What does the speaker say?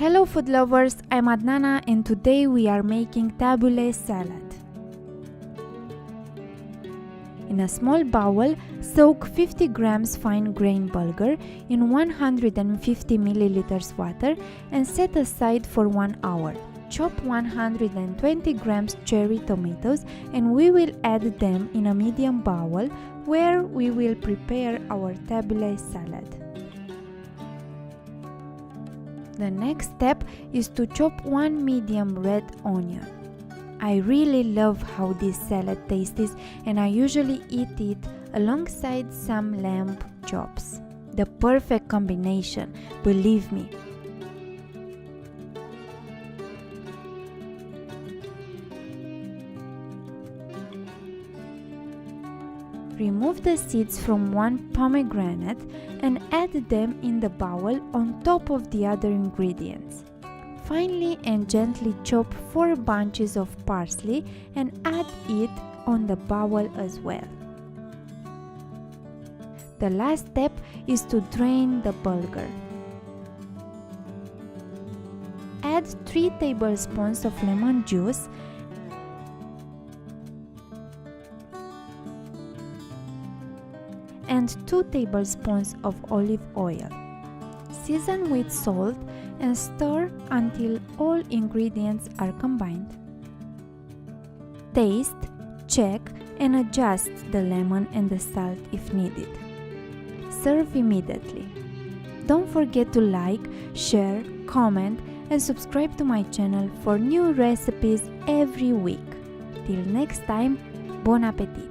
Hello food lovers, I'm Adnana and today we are making tabbouleh salad. In a small bowl, soak 50 grams fine grained bulgur in 150 milliliters water and set aside for 1 hour. Chop 120 grams cherry tomatoes and we will add them in a medium bowl where we will prepare our tabbouleh salad. The next step is to chop 1 medium red onion. I really love how this salad tastes and I usually eat it alongside some lamb chops. The perfect combination, believe me. Remove the seeds from 1 pomegranate and add them in the bowl on top of the other ingredients. Finely and gently chop 4 bunches of parsley and add it on the bowl as well. The last step is to drain the bulgur. Add 3 tablespoons of lemon juice and 2 tablespoons of olive oil. Season with salt and stir until all ingredients are combined. Taste, check and adjust the lemon and the salt if needed. Serve immediately. Don't forget to like, share, comment and subscribe to my channel for new recipes every week. Till next time, bon appetit!